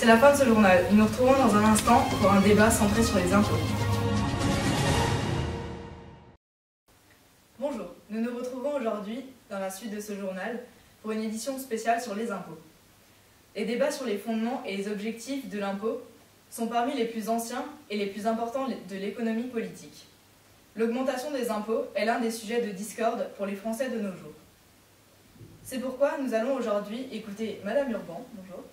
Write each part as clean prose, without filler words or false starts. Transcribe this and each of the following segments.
C'est la fin de ce journal. Nous nous retrouvons dans un instant pour un débat centré sur les impôts. Bonjour, nous nous retrouvons aujourd'hui dans la suite de ce journal pour une édition spéciale sur les impôts. Les débats sur les fondements et les objectifs de l'impôt sont parmi les plus anciens et les plus importants de l'économie politique. L'augmentation des impôts est l'un des sujets de discorde pour les Français de nos jours. C'est pourquoi nous allons aujourd'hui écouter Madame Urban, bonjour,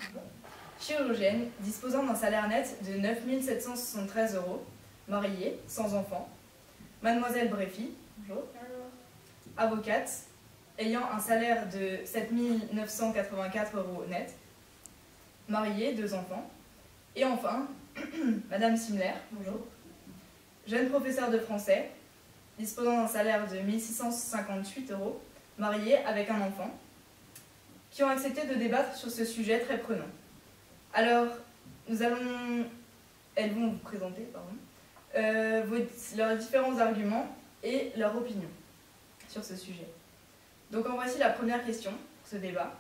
chirurgienne, disposant d'un salaire net de 9 773 €, mariée, sans enfant, Mademoiselle Bréfy, bonjour, avocate, ayant un salaire de 7 984 € net, mariée, 2 enfants, et enfin, Madame Simler, bonjour, jeune professeur de français, disposant d'un salaire de 1 658 €, mariée avec un enfant, qui ont accepté de débattre sur ce sujet très prenant. Alors, elles vont vous présenter leurs différents arguments et leurs opinions sur ce sujet. Donc en voici la première question pour ce débat.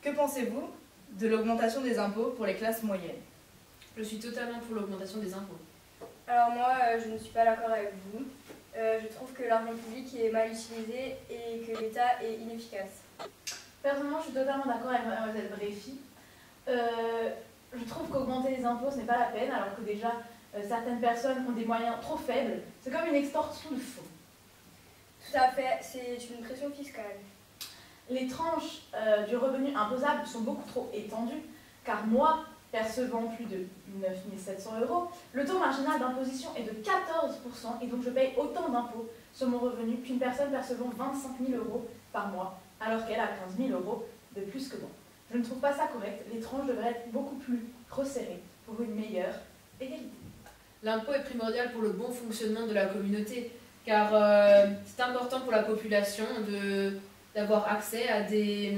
Que pensez-vous de l'augmentation des impôts pour les classes moyennes? Je suis totalement pour l'augmentation des impôts. Alors moi, je ne suis pas d'accord avec vous. Je trouve que l'argent public est mal utilisé et que l'État est inefficace. Personnellement, je suis totalement d'accord avec Mademoiselle Bréfy. Je trouve qu'augmenter les impôts, ce n'est pas la peine, alors que déjà, certaines personnes ont des moyens trop faibles. C'est comme une extorsion de fonds. Tout à fait, c'est une pression fiscale. Les tranches du revenu imposable sont beaucoup trop étendues, car moi, percevant plus de 9 700 €, le taux marginal d'imposition est de 14%, et donc je paye autant d'impôts sur mon revenu qu'une personne percevant 25 000 € par mois, alors qu'elle a 15 000 € de plus que moi. Je ne trouve pas ça correct, les tranches devraient être beaucoup plus resserrées pour une meilleure égalité. L'impôt est primordial pour le bon fonctionnement de la communauté, car c'est important pour la population d'avoir accès à des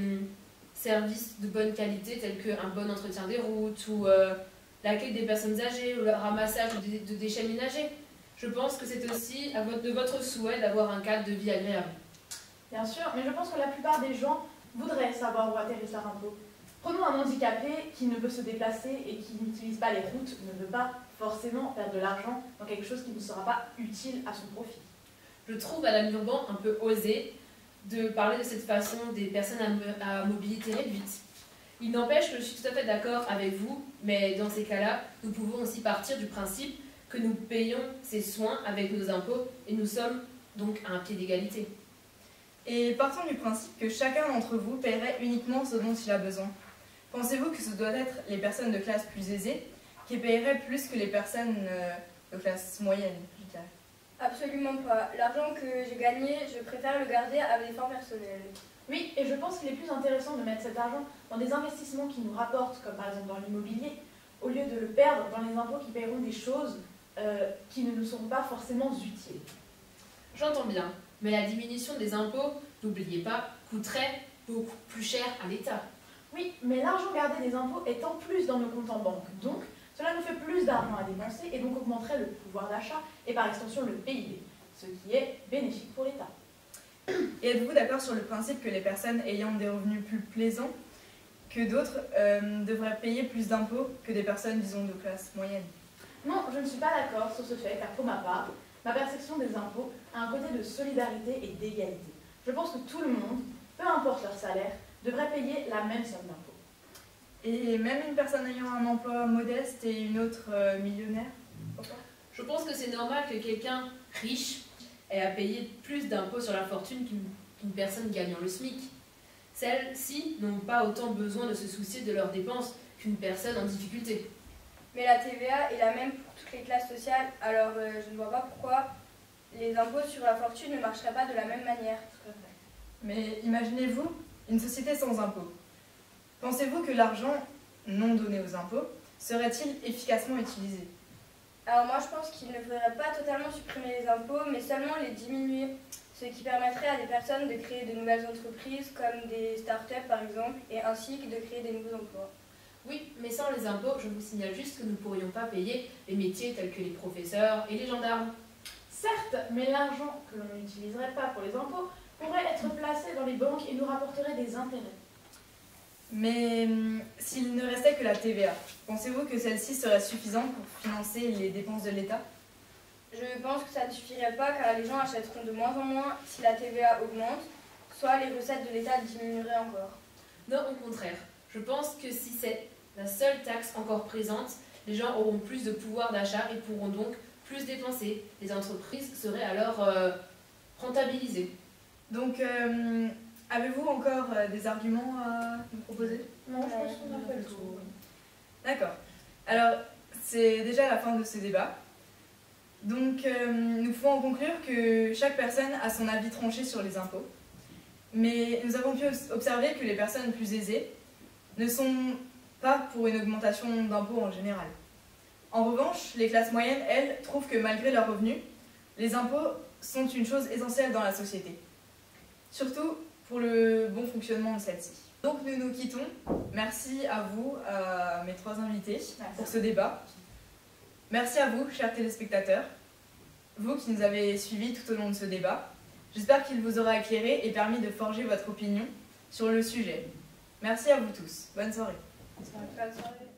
services de bonne qualité tels qu'un bon entretien des routes ou l'accueil des personnes âgées ou le ramassage de déchets ménagers. Je pense que c'est aussi de votre souhait d'avoir un cadre de vie agréable. Bien sûr, mais je pense que la plupart des gens voudraient savoir où atterrissent leurs impôts. Prenons un handicapé qui ne peut se déplacer et qui n'utilise pas les routes, ne veut pas forcément perdre de l'argent dans quelque chose qui ne sera pas utile à son profit. Je trouve Madame Urban un peu osée de parler de cette façon des personnes à mobilité réduite. Il n'empêche que je suis tout à fait d'accord avec vous, mais dans ces cas-là, nous pouvons aussi partir du principe que nous payons ces soins avec nos impôts et nous sommes donc à un pied d'égalité. Et partons du principe que chacun d'entre vous paierait uniquement ce dont il a besoin. Pensez-vous que ce doit être les personnes de classe plus aisée qui paieraient plus que les personnes de classe moyenne, je dirais? Absolument pas. L'argent que j'ai gagné, je préfère le garder à des fins personnelles. Oui, et je pense qu'il est plus intéressant de mettre cet argent dans des investissements qui nous rapportent, comme par exemple dans l'immobilier, au lieu de le perdre dans les impôts qui paieront des choses qui ne nous seront pas forcément utiles. J'entends bien, mais la diminution des impôts, n'oubliez pas, coûterait beaucoup plus cher à l'État. Oui, mais l'argent gardé des impôts est en plus dans nos comptes en banque, donc cela nous fait plus d'argent à dépenser et donc augmenterait le pouvoir d'achat et par extension le PIB, ce qui est bénéfique pour l'État. Et êtes-vous d'accord sur le principe que les personnes ayant des revenus plus plaisants que d'autres devraient payer plus d'impôts que des personnes, disons, de classe moyenne? Non, je ne suis pas d'accord sur ce fait, car pour ma part, ma perception des impôts a un côté de solidarité et d'égalité. Je pense que tout le monde, peu importe leur salaire, devrait payer la même somme d'impôts. Et même une personne ayant un emploi modeste et une autre millionnaire? Pourquoi? Je pense que c'est normal que quelqu'un riche ait à payer plus d'impôts sur la fortune qu'une personne gagnant le SMIC. Celles-ci n'ont pas autant besoin de se soucier de leurs dépenses qu'une personne en difficulté. Mais la TVA est la même pour toutes les classes sociales, alors je ne vois pas pourquoi les impôts sur la fortune ne marcheraient pas de la même manière. Mais imaginez-vous une société sans impôts. Pensez-vous que l'argent non donné aux impôts serait-il efficacement utilisé? Alors moi je pense qu'il ne faudrait pas totalement supprimer les impôts, mais seulement les diminuer, ce qui permettrait à des personnes de créer de nouvelles entreprises comme des start-up par exemple, et ainsi que de créer des nouveaux emplois. Oui, mais sans les impôts, je vous signale juste que nous ne pourrions pas payer les métiers tels que les professeurs et les gendarmes. Certes, mais l'argent que l'on n'utiliserait pas pour les impôts pourrait être placé dans les banques et nous rapporterait des intérêts. Mais s'il ne restait que la TVA, pensez-vous que celle-ci serait suffisante pour financer les dépenses de l'État? Je pense que ça ne suffirait pas car les gens achèteront de moins en moins si la TVA augmente, soit les recettes de l'État diminueraient encore. Non, au contraire. Je pense que si c'est la seule taxe encore présente, les gens auront plus de pouvoir d'achat et pourront donc plus dépenser. Les entreprises seraient alors rentabilisées. Donc, avez-vous encore des arguments à nous proposer? Non, je pense qu'on a fait le tour. D'accord. Alors, c'est déjà la fin de ce débat. Donc, nous pouvons en conclure que chaque personne a son avis tranché sur les impôts. Mais nous avons pu observer que les personnes plus aisées ne sont pas pour une augmentation d'impôts en général. En revanche, les classes moyennes, elles, trouvent que malgré leurs revenus, les impôts sont une chose essentielle dans la société. Surtout pour le bon fonctionnement de celle-ci. Donc nous nous quittons. Merci à vous, à mes trois invités, pour ce débat. Merci à vous, chers téléspectateurs, vous qui nous avez suivis tout au long de ce débat. J'espère qu'il vous aura éclairé et permis de forger votre opinion sur le sujet. Merci à vous tous. Bonne soirée. Bonne soirée.